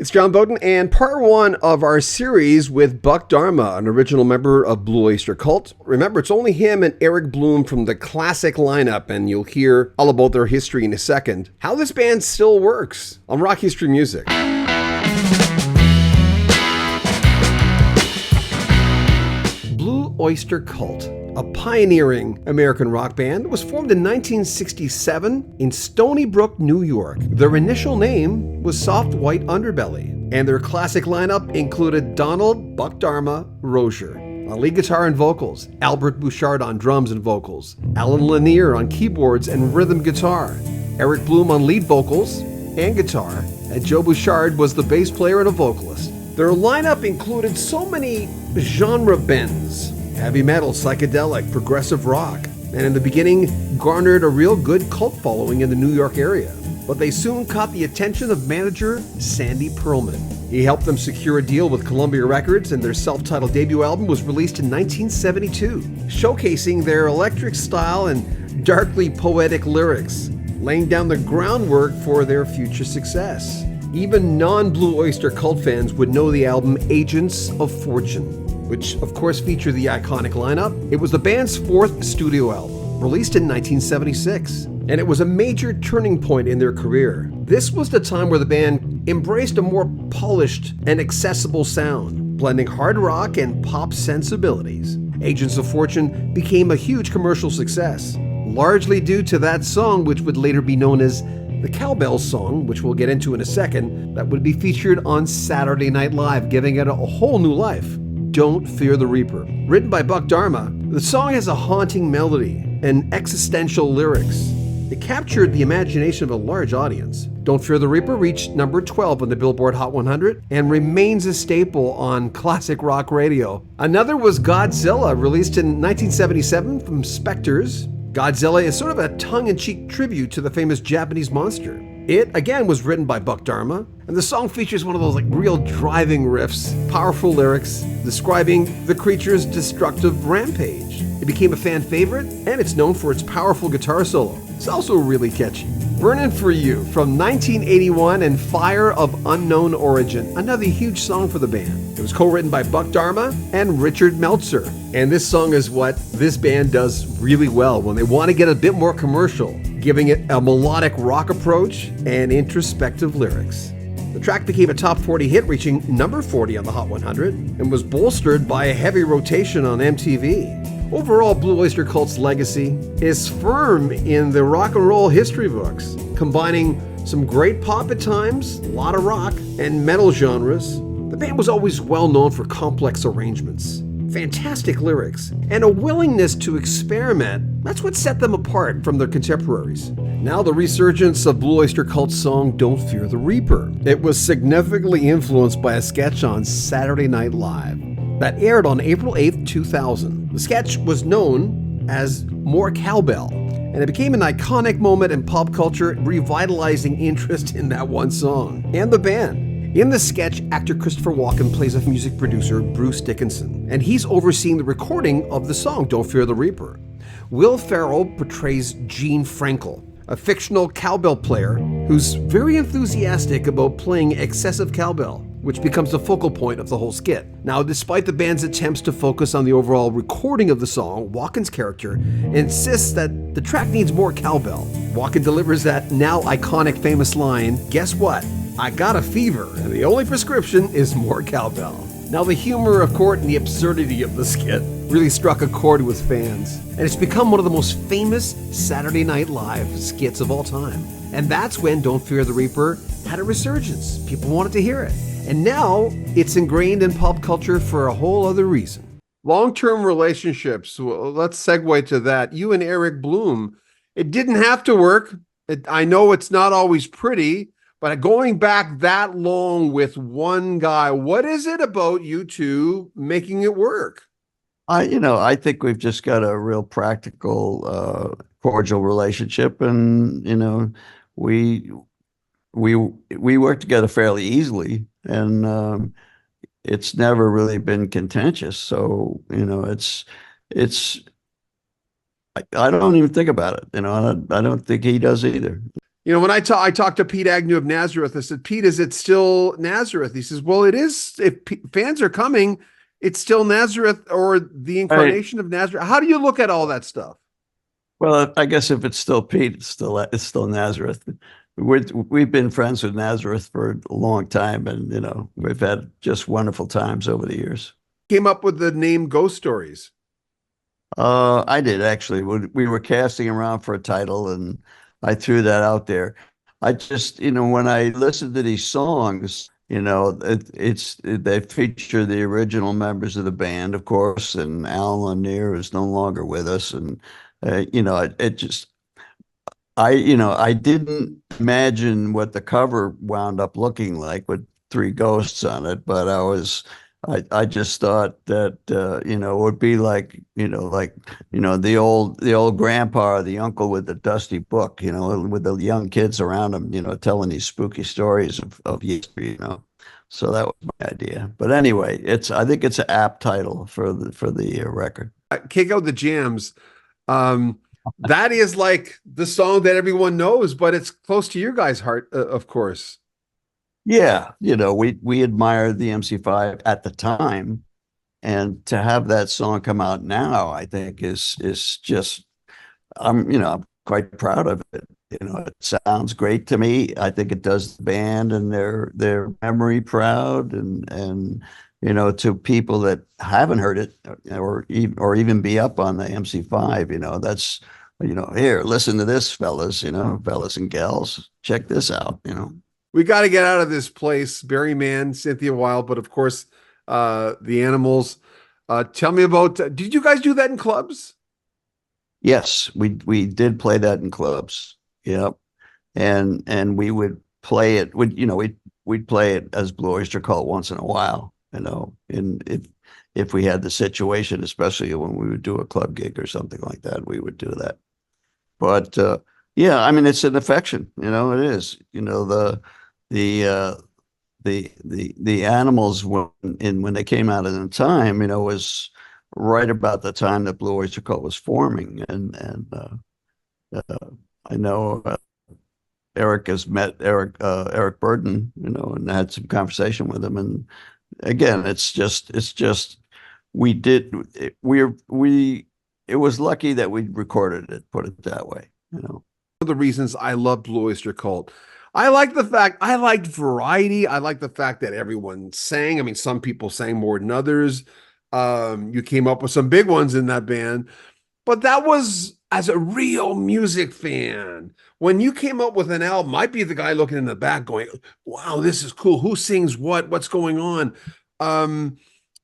It's John Bowden and part one of our series with Buck Dharma, an original member of Blue Oyster Cult. Remember, it's only him and Eric Bloom from the classic lineup, and you'll hear all about their history in a second. How this band still works on Rock History Music. Blue Oyster Cult, a pioneering American rock band, was formed in 1967 in Stony Brook, New York. Their initial name was Soft White Underbelly, and their classic lineup included Donald Buck Dharma Rozier on lead guitar and vocals, Albert Bouchard on drums and vocals, Alan Lanier on keyboards and rhythm guitar, Eric Bloom on lead vocals and guitar, and Joe Bouchard was the bass player and a vocalist. Their lineup included so many genre bends: heavy metal, psychedelic, progressive rock, and in the beginning garnered a real good cult following in the New York area. But they soon caught the attention of manager Sandy Pearlman. He helped them secure a deal with Columbia Records, and their self-titled debut album was released in 1972, showcasing their electric style and darkly poetic lyrics, laying down the groundwork for their future success. Even non-Blue Oyster Cult fans would know the album Agents of Fortune, which of course featured the iconic lineup. It was the band's fourth studio album, released in 1976, and it was a major turning point in their career. This was the time where the band embraced a more polished and accessible sound, blending hard rock and pop sensibilities. Agents of Fortune became a huge commercial success, largely due to that song, which would later be known as the Cowbell Song, which we'll get into in a second, that would be featured on Saturday Night Live, giving it a whole new life. Don't Fear the Reaper. Written by Buck Dharma, the song has a haunting melody and existential lyrics. It captured the imagination of a large audience. Don't Fear the Reaper reached number 12 on the Billboard Hot 100 and remains a staple on classic rock radio. Another was Godzilla, released in 1977 from Spectres. Godzilla is sort of a tongue-in-cheek tribute to the famous Japanese monster. It, again, was written by Buck Dharma, and the song features one of those real driving riffs, powerful lyrics, describing the creature's destructive rampage. It became a fan favorite, and it's known for its powerful guitar solo. It's also really catchy. Burnin' For You from 1981 and Fire of Unknown Origin, another huge song for the band. It was co-written by Buck Dharma and Richard Meltzer. And this song is what this band does really well when they want to get a bit more commercial, giving it a melodic rock approach and introspective lyrics. The track became a top 40 hit, reaching number 40 on the Hot 100, and was bolstered by a heavy rotation on MTV. Overall, Blue Oyster Cult's legacy is firm in the rock and roll history books, combining some great pop at times, a lot of rock, and metal genres. The band was always well known for complex arrangements, fantastic lyrics, and a willingness to experiment. That's what set them apart from their contemporaries. Now the resurgence of Blue Oyster Cult's song Don't Fear the Reaper. It was significantly influenced by a sketch on Saturday Night Live that aired on April 8th, 2000. The sketch was known as More Cowbell, and it became an iconic moment in pop culture, revitalizing interest in that one song and the band. In the sketch, actor Christopher Walken plays a music producer, Bruce Dickinson, and he's overseeing the recording of the song Don't Fear the Reaper. Will Ferrell portrays Gene Frankel, a fictional cowbell player who's very enthusiastic about playing excessive cowbell, which becomes the focal point of the whole skit. Now, despite the band's attempts to focus on the overall recording of the song, Walken's character insists that the track needs more cowbell. Walken delivers that now iconic famous line, "Guess what? I got a fever, and the only prescription is more cowbell." Now, the humor, of course, and the absurdity of the skit really struck a chord with fans, and it's become one of the most famous Saturday Night Live skits of all time. And that's when Don't Fear the Reaper had a resurgence. People wanted to hear it. And now it's ingrained in pop culture for a whole other reason. Long-term relationships, well, let's segue to that. You and Eric Bloom, it didn't have to work. I know it's not always pretty, but going back that long with one guy, what is it about you two making it work? I think we've just got a real practical, cordial relationship, and we work together fairly easily, and it's never really been contentious. So it's I don't even think about it. I don't think he does either. You know, when I talked to Pete Agnew of Nazareth, I said, Pete, is it still Nazareth? He says, well, it is. If fans are coming, it's still Nazareth or the Right. incarnation of Nazareth. How do you look at all that stuff? Well, I guess if it's still Pete, it's still Nazareth. We've been friends with Nazareth for a long time, and we've had just wonderful times over the years. Came up with the name Ghost Stories. I did actually. We were casting around for a title, and I threw that out there. I just, when I listen to these songs, they feature the original members of the band, of course, and Alan Lanier is no longer with us, and it just I didn't imagine what the cover wound up looking like with three ghosts on it, but I just thought that it would be like the old grandpa or the uncle with the dusty book, with the young kids around him, telling these spooky stories of history, So that was my idea. But anyway, I think it's an apt title for the record. Kick Out the Jams. Um, that is like the song that everyone knows, but it's close to your guys' heart, of course. Yeah, we admired the MC5 at the time, and to have that song come out now, I think is just I'm quite proud of it. It sounds great to me. I think it does the band and their memory proud, and to people that haven't heard it or even be up on the MC5, that's here, listen to this, fellas, fellas and gals, check this out. We got to get out of this place. Barry Mann, Cynthia Wilde, but of course, the Animals. Tell me about. Did you guys do that in clubs? Yes, we did play that in clubs. Yep. And we would play it. We'd play it as Blue Oyster Cult once in a while, and if we had the situation, especially when we would do a club gig or something like that, we would do that. But yeah, I mean, it's an affection, it is. The the Animals when they came out at the time, was right about the time that Blue Oyster Cult was forming, and I know Eric has met Eric Burden, and had some conversation with him, and again, it's just we did we it was lucky that we recorded it, put it that way. Of the reasons I love Blue Oyster Cult. I liked variety. I like the fact that everyone sang. I mean, some people sang more than others. You came up with some big ones in that band, but that was as a real music fan. When you came up with an album, I'd be the guy looking in the back going, wow, this is cool. Who sings what? What's going on?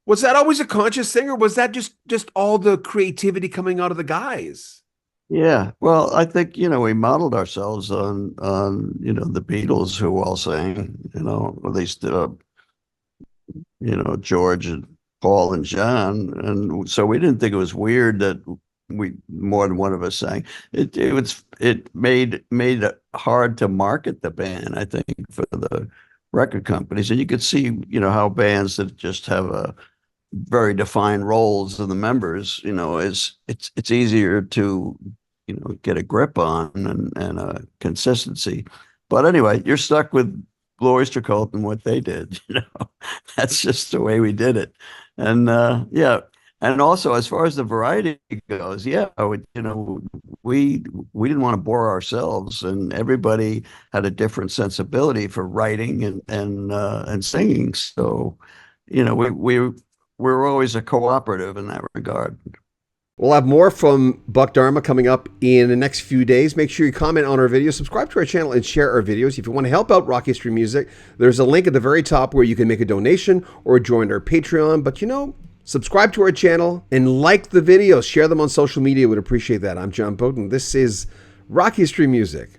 Was that always a conscious thing, or was that just all the creativity coming out of the guys? Yeah, well, I think we modeled ourselves on the Beatles, who all sang, at least George and Paul and John, and so we didn't think it was weird that we more than one of us sang. It made it hard to market the band, I think, for the record companies, and you could see how bands that just have a very defined roles of the members, is it's easier to get a grip on and a consistency. But anyway, you're stuck with Blue Oyster Cult and what they did. That's just the way we did it. And yeah, and also as far as the variety goes, yeah, we didn't want to bore ourselves, and everybody had a different sensibility for writing and singing. So we're always a cooperative in that regard. We'll have more from Buck Dharma coming up in the next few days. Make sure you comment on our videos, subscribe to our channel, and share our videos. If you want to help out Rock History Music, there's a link at the very top where you can make a donation or join our Patreon. But subscribe to our channel and like the videos. Share them on social media. We'd appreciate that. I'm John Bowden. This is Rock History Music.